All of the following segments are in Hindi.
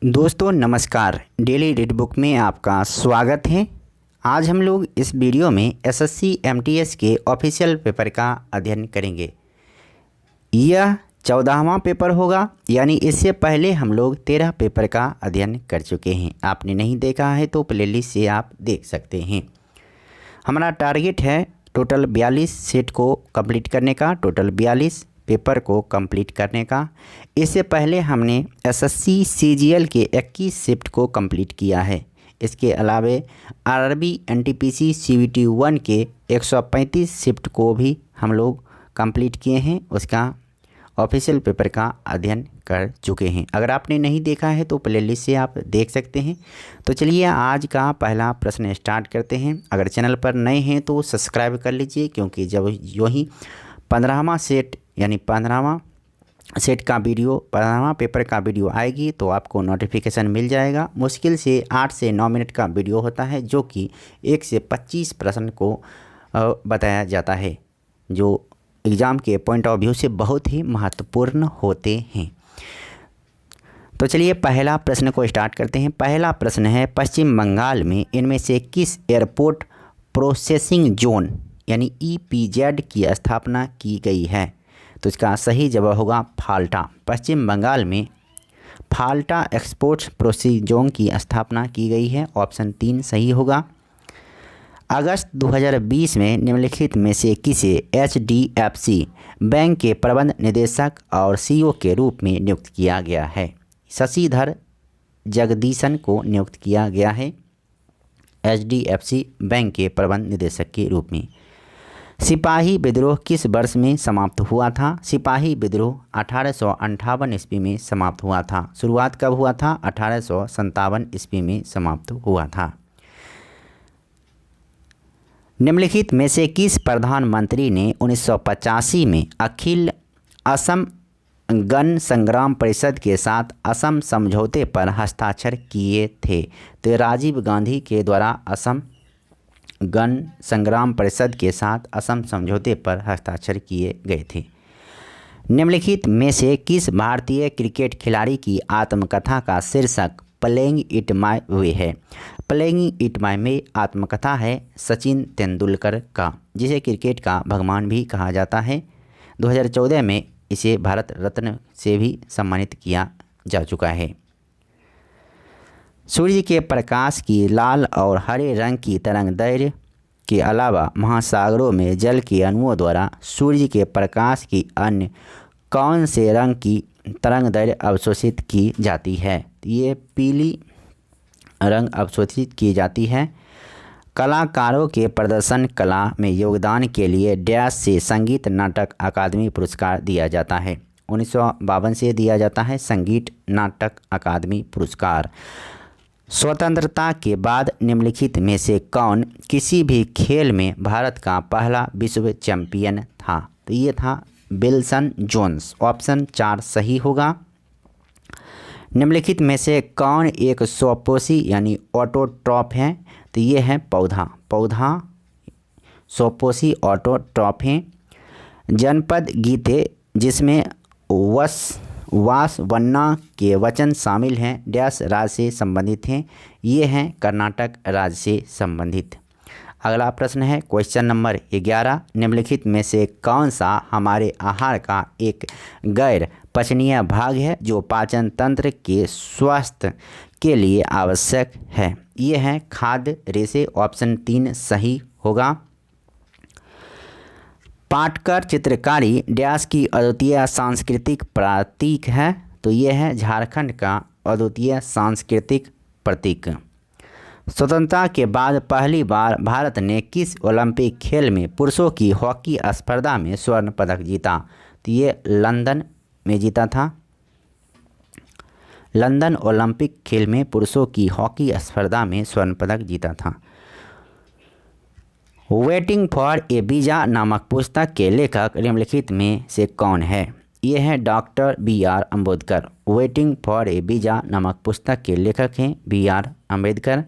दोस्तों नमस्कार, डेली रीड बुक में आपका स्वागत है। आज हम लोग इस वीडियो में एसएससी एमटीएस के ऑफिशियल पेपर का अध्ययन करेंगे। यह 14वां पेपर होगा, यानी इससे पहले हम लोग 13 पेपर का अध्ययन कर चुके हैं। आपने नहीं देखा है तो प्लेलिस्ट से आप देख सकते हैं। हमारा टारगेट है टोटल 42 सेट को कंप्लीट करने का, टोटल 42 पेपर को कंप्लीट करने का। इससे पहले हमने एसएससी सीजीएल के 21 शिफ्ट को कंप्लीट किया है। इसके अलावे आरआरबी एनटीपीसी सीवीटी 1 के 135 शिफ्ट को भी हम लोग कंप्लीट किए हैं। उसका ऑफिशियल पेपर का अध्ययन कर चुके हैं। अगर आपने नहीं देखा है तो प्लेलिस्ट से आप देख सकते हैं। तो चलिए आज का पहला प्रश्न स्टार्ट करते हैं। अगर चैनल पर नए हैं तो सब्सक्राइब कर लीजिए, क्योंकि जब यूँ ही 15वां सेट यानी 15वां सेट का वीडियो, 15वां पेपर का वीडियो आएगी तो आपको नोटिफिकेशन मिल जाएगा। मुश्किल से 8 से 9 मिनट का वीडियो होता है, जो कि 1 से 25 प्रश्न को बताया जाता है, जो एग्ज़ाम के पॉइंट ऑफ व्यू से बहुत ही महत्वपूर्ण होते हैं। तो चलिए पहला प्रश्न को स्टार्ट करते हैं। पहला प्रश्न है, पश्चिम बंगाल में इनमें से किस एयरपोर्ट प्रोसेसिंग जोन यानी ईपीजेड की स्थापना की गई है? तो इसका सही जवाब होगा फाल्टा। पश्चिम बंगाल में फाल्टा एक्सपोर्ट प्रोसेसिंग जोन की स्थापना की गई है। ऑप्शन 3 सही होगा। अगस्त 2020 में निम्नलिखित में से किसे एचडीएफसी बैंक के प्रबंध निदेशक और सीईओ के रूप में नियुक्त किया गया है? शशिधर जगदीशन को नियुक्त किया गया है एचडीएफसी बैंक के प्रबंध निदेशक के रूप में। सिपाही विद्रोह किस वर्ष में समाप्त हुआ था? सिपाही विद्रोह 1858 ईस्वी में समाप्त हुआ था। शुरुआत कब हुआ था? 1857 ईस्वी में समाप्त हुआ था। निम्नलिखित में से किस प्रधानमंत्री ने 1985 में अखिल असम गण संग्राम परिषद के साथ असम समझौते पर हस्ताक्षर किए थे? तो राजीव गांधी के द्वारा असम गण संग्राम परिषद के साथ असम समझौते पर हस्ताक्षर किए गए थे। निम्नलिखित में से किस भारतीय क्रिकेट खिलाड़ी की आत्मकथा का शीर्षक प्लेइंग इट माय वे है? प्लेइंग इट माय वे आत्मकथा है सचिन तेंदुलकर का, जिसे क्रिकेट का भगवान भी कहा जाता है। 2014 में इसे भारत रत्न से भी सम्मानित किया जा चुका है। सूर्य के प्रकाश की लाल और हरे रंग की तरंगदैर्घ्य के अलावा महासागरों में जल के अणुओं द्वारा सूर्य के प्रकाश की अन्य कौन से रंग की तरंगदैर्घ्य अवशोषित की जाती है? ये पीली रंग अवशोषित की जाती है। कलाकारों के प्रदर्शन कला में योगदान के लिए डैश से संगीत नाटक अकादमी पुरस्कार दिया जाता है? 1952 से दिया जाता है संगीत नाटक अकादमी पुरस्कार। स्वतंत्रता के बाद निम्नलिखित में से कौन किसी भी खेल में भारत का पहला विश्व चैंपियन था? तो ये था विल्सन जोन्स। ऑप्शन 4 सही होगा। निम्नलिखित में से कौन एक स्वपोषी यानी ऑटोट्रॉफ है? तो ये है पौधा स्वपोषी ऑटोट्रॉफ है। जनपद गीते जिसमें वासवन्ना के वचन शामिल हैं डैश राज्य से संबंधित हैं? ये हैं कर्नाटक राज्य से संबंधित। अगला प्रश्न है क्वेश्चन नंबर 11, निम्नलिखित में से कौन सा हमारे आहार का एक गैर पचनीय भाग है जो पाचन तंत्र के स्वास्थ्य के लिए आवश्यक है? ये है खाद्य रेशे। ऑप्शन 3 सही होगा। पाटकर चित्रकारी डैश की अद्वितीय सांस्कृतिक प्रतीक है? तो ये है झारखंड का अद्वितीय सांस्कृतिक प्रतीक। स्वतंत्रता के बाद पहली बार भारत ने किस ओलंपिक खेल में पुरुषों की हॉकी स्पर्धा में स्वर्ण पदक जीता? तो ये लंदन में जीता था। लंदन ओलंपिक खेल में पुरुषों की हॉकी स्पर्धा में स्वर्ण पदक जीता था। वेटिंग फॉर ए वीज़ा नामक पुस्तक के लेखक निम्नलिखित में से कौन है? ये है doctor BR Ambedkar. Waiting for a visa नामक पुस्तक के लेखक हैं BR अम्बेडकर।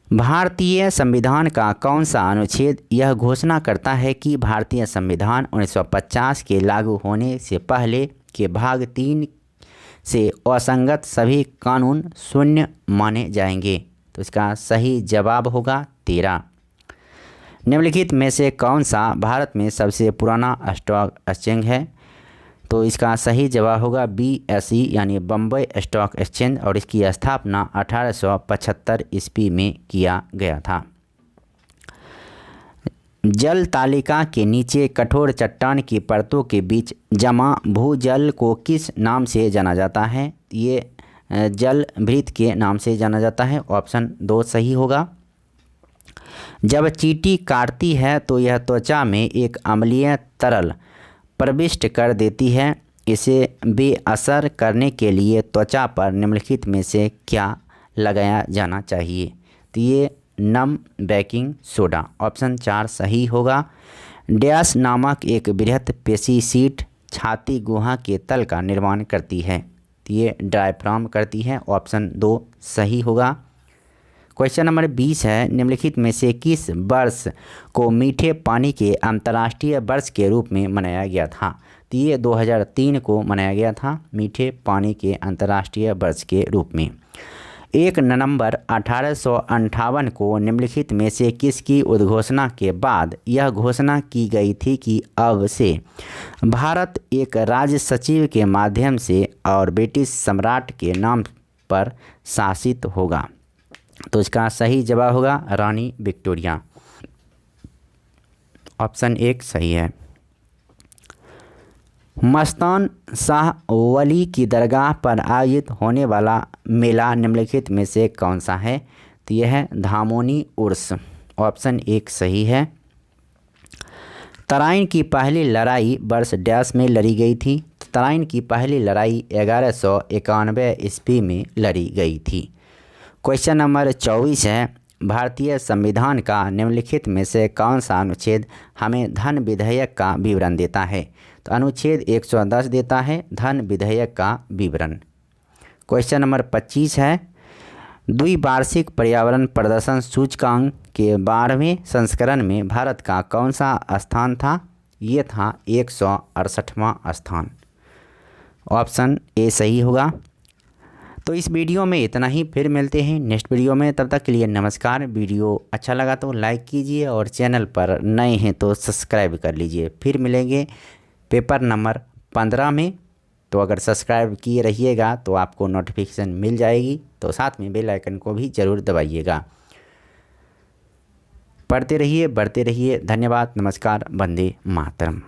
भारतीय संविधान का कौन सा अनुच्छेद यह घोषणा करता है कि भारतीय संविधान 1950 के लागू होने से पहले के भाग 3 से असंगत सभी कानून शून्य माने जाएंगे। तो इसका सही जवाब होगा 13। निम्नलिखित में से कौन सा भारत में सबसे पुराना स्टॉक एक्सचेंज है? तो इसका सही जवाब होगा BSE यानी बम्बई स्टॉक एक्सचेंज, और इसकी स्थापना 1875 ईस्वी में किया गया था। जल तालिका के नीचे कठोर चट्टान की परतों के बीच जमा भूजल को किस नाम से जाना जाता है? ये जल भृत के नाम से जाना जाता है। ऑप्शन 2 सही होगा। जब चींटी काटती है तो यह त्वचा में एक अम्लीय तरल प्रविष्ट कर देती है। इसे बेअसर करने के लिए त्वचा पर निम्नलिखित में से क्या लगाया जाना चाहिए? तो ये नम बेकिंग सोडा, ऑप्शन 4 सही होगा। डैश नामक एक बृहत पेशी शीट छाती गुहा के तल का निर्माण करती है। तो ये डायफ्राम करती है। ऑप्शन 2 सही होगा। क्वेश्चन नंबर 20 है, निम्नलिखित में से किस वर्ष को मीठे पानी के अंतर्राष्ट्रीय वर्ष के रूप में मनाया गया था? तो ये 2003 को मनाया गया था मीठे पानी के अंतर्राष्ट्रीय वर्ष के रूप में। 1 नवंबर 1858 को निम्नलिखित में से किसकी उद्घोषणा के बाद यह घोषणा की गई थी कि अब से भारत एक राज्य सचिव के माध्यम से और ब्रिटिश सम्राट के नाम पर शासित होगा? तो इसका सही जवाब होगा रानी विक्टोरिया, ऑप्शन 1 सही है। मस्तान शाह वली की दरगाह पर आयोजित होने वाला मेला निम्नलिखित में से कौन सा है? तो यह है धामोनी उर्स, ऑप्शन 1 सही है। तराइन की पहली लड़ाई वर्ष डैश में लड़ी गई थी? तराइन की पहली लड़ाई 1191 ईस्वी में लड़ी गई थी। क्वेश्चन नंबर 24 है, भारतीय संविधान का निम्नलिखित में से कौन सा अनुच्छेद हमें धन विधेयक का विवरण देता है? तो अनुच्छेद 110 देता है धन विधेयक का विवरण। क्वेश्चन नंबर 25 है, द्विवार्षिक पर्यावरण प्रदर्शन सूचकांक के 12वें संस्करण में भारत का कौन सा स्थान था? ये था 168वां स्थान, ऑप्शन ए सही होगा। तो इस वीडियो में इतना ही, फिर मिलते हैं नेक्स्ट वीडियो में। तब तक के लिए नमस्कार। वीडियो अच्छा लगा तो लाइक कीजिए और चैनल पर नए हैं तो सब्सक्राइब कर लीजिए। फिर मिलेंगे पेपर नंबर 15 में। तो अगर सब्सक्राइब किए रहिएगा तो आपको नोटिफिकेशन मिल जाएगी, तो साथ में बेल आइकन को भी ज़रूर दबाइएगा। पढ़ते रहिए, बढ़ते रहिए। धन्यवाद, नमस्कार, वंदे मातरम।